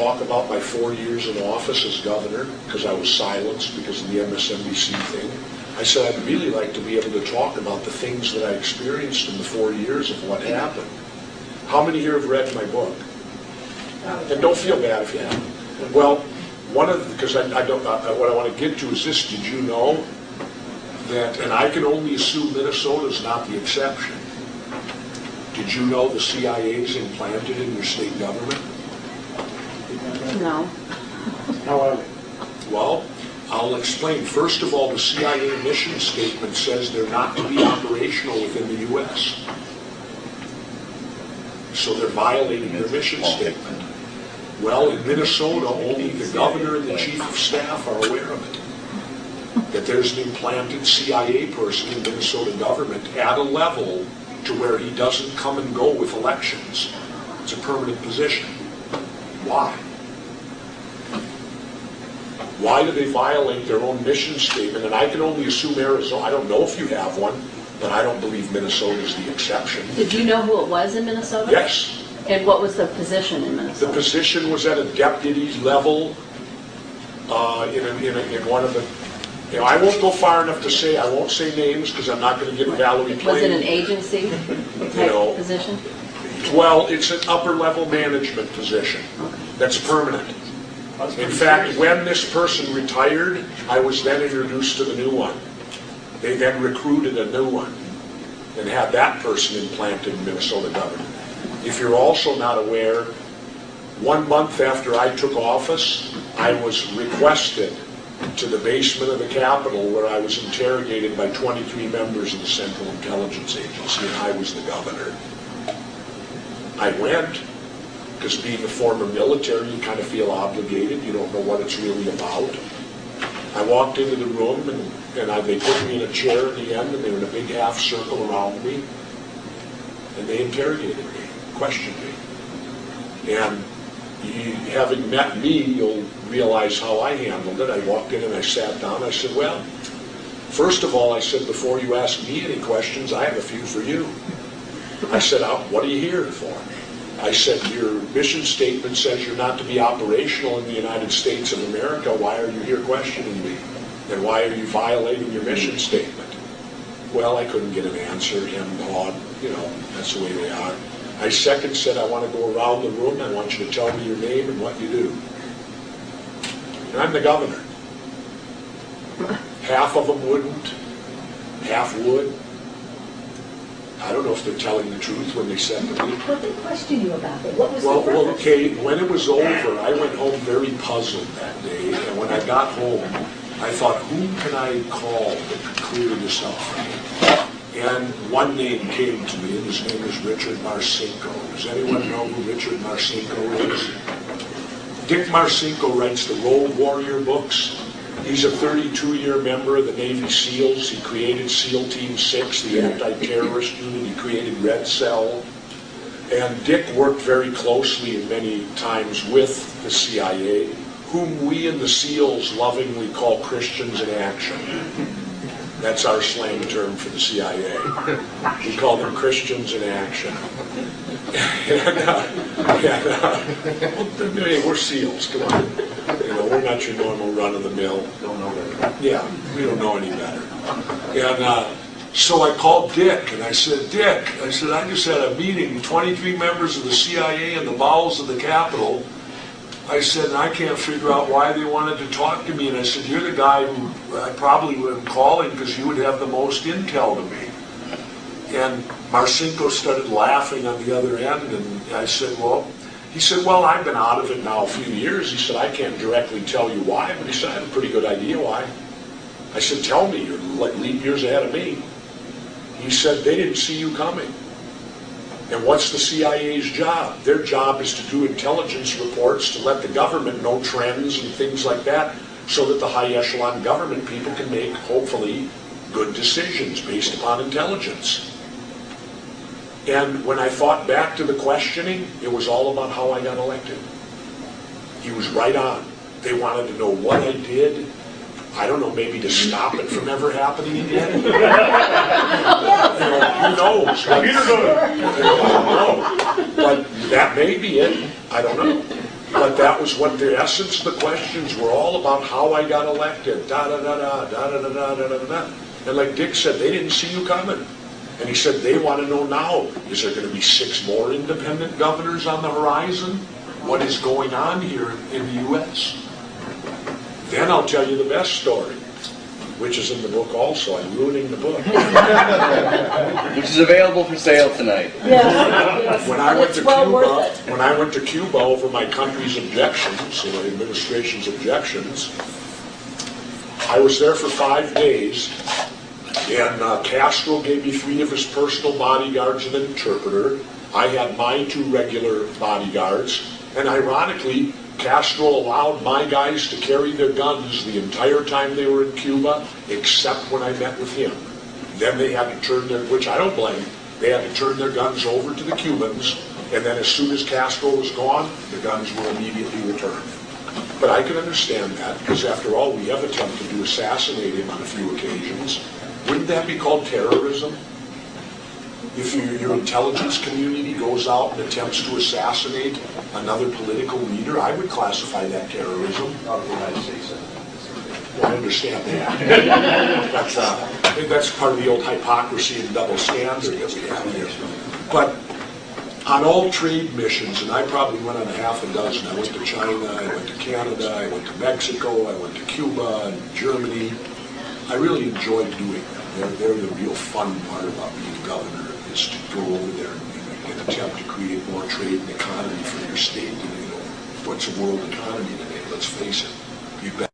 talk about my 4 years in office as governor, because I was silenced because of the MSNBC thing. I said I'd really like to be able to talk about the things that I experienced in the 4 years of what happened. How many here have read my book? And don't feel bad if you haven't. Well, because what I want to get to is this: did you know that, and I can only assume Minnesota is not the exception, did you know the CIA is implanted in your state government? No. How are they? Well, I'll explain. First of all, the CIA mission statement says they're not to be operational within the U.S. So they're violating their mission statement. Well, in Minnesota, only the governor and the chief of staff are aware of it. That there's an implanted CIA person in the Minnesota government at a level to where he doesn't come and go with elections. It's a permanent position. Why? Why do they violate their own mission statement? And I can only assume Arizona. I don't know if you have one, but I don't believe Minnesota is the exception. Did you know who it was in Minnesota? Yes. And what was the position in Minnesota? The position was at a deputy level in one of the... I won't go far enough to say, I won't say names because I'm not going to give Valerie Plain. Was it an agency type position? Well, it's an upper level management position. That's permanent. In fact, when this person retired, I was then introduced to the new one. They then recruited a new one and had that person implanted in Minnesota government. If you're also not aware, 1 month after I took office, I was requested to the basement of the Capitol where I was interrogated by 23 members of the Central Intelligence Agency, and I was the governor. I went, because being a former military, you kind of feel obligated. You don't know what it's really about. I walked into the room, and they put me in a chair at the end, and they were in a big half circle around me, and they interrogated me, questioned me. And having met me, you'll realize how I handled it. I walked in and I sat down. I said, well, first of all, I said, before you ask me any questions, I have a few for you. I said, what are you here for? I said, your mission statement says you're not to be operational in the United States of America. Why are you here questioning me? And why are you violating your mission statement? Well, I couldn't get an answer, and that's the way they are. I second said, I want to go around the room. I want you to tell me your name and what you do. And I'm the governor. Half of them wouldn't, half would. I don't know if they're telling the truth when they said to me. What did they question you about it? What was the Well, purpose? okay, when it was over, I went home very puzzled that day. And when I got home, I thought, who can I call that could clear this up for me? And one name came to me, and his name is Richard Marcinko. Does anyone know who Richard Marcinko is? Dick Marcinko writes the Road Warrior books. He's a 32-year member of the Navy SEALs. He created SEAL Team 6, the anti-terrorist unit. He created Red Cell. And Dick worked very closely and many times with the CIA, whom we in the SEALs lovingly call Christians in Action. That's our slang term for the CIA. We call them Christians in Action. Hey, we're SEALs, come on. We're not your normal run-of-the-mill. Don't know better. Yeah, we don't know any better. And so I called Dick, and I said, Dick, I just had a meeting, 23 members of the CIA in the bowels of the Capitol. I said, and I can't figure out why they wanted to talk to me. And I said, you're the guy who I probably would have calling because you would have the most intel to me. And Marcinko started laughing on the other end, and I said, he said, I've been out of it now a few years. He said, I can't directly tell you why, but he said, I have a pretty good idea why. I said, tell me, you're like leap years ahead of me. He said, they didn't see you coming. And what's the CIA's job? Their job is to do intelligence reports to let the government know trends and things like that so that the high echelon government people can make, hopefully, good decisions based upon intelligence. And when I thought back to the questioning, it was all about how I got elected. He was right on. They wanted to know what I did. I don't know, maybe to stop it from ever happening again. Who knows? But that may be it. I don't know. But that was what the essence of the questions were all about, how I got elected, da-da-da-da, da-da-da-da, da-da-da-da. And like Dick said, they didn't see you coming. And he said, they want to know now, is there going to be 6 more independent governors on the horizon? What is going on here in the U.S.? Then I'll tell you the best story, which is in the book also. I'm ruining the book. Which is available for sale tonight. Yes. When I went to It's well Cuba, worth it. when I went to Cuba over my country's objections, the administration's objections, I was there for 5 days, and Castro gave me 3 of his personal bodyguards and an interpreter. I had my 2 regular bodyguards, and ironically, Castro allowed my guys to carry their guns the entire time they were in Cuba, except when I met with him. Then they had to turn their, which I don't blame, they had to turn their guns over to the Cubans, and then as soon as Castro was gone, the guns were immediately returned. But I can understand that, because after all, we have attempted to assassinate him on a few occasions. Wouldn't that be called terrorism? If your intelligence community goes out and attempts to assassinate another political leader, I would classify that terrorism. Not the United States. Well, I understand that. That's part of the old hypocrisy and double standard that we have here. But on all trade missions, and I probably went on a half a dozen. I went to China, I went to Canada, I went to Mexico, I went to Cuba and Germany. I really enjoyed doing them. They're the real fun part about being governor, is to go over there and attempt to create more trade and economy for your state. You know, what's a world economy today? Let's face it. You bet.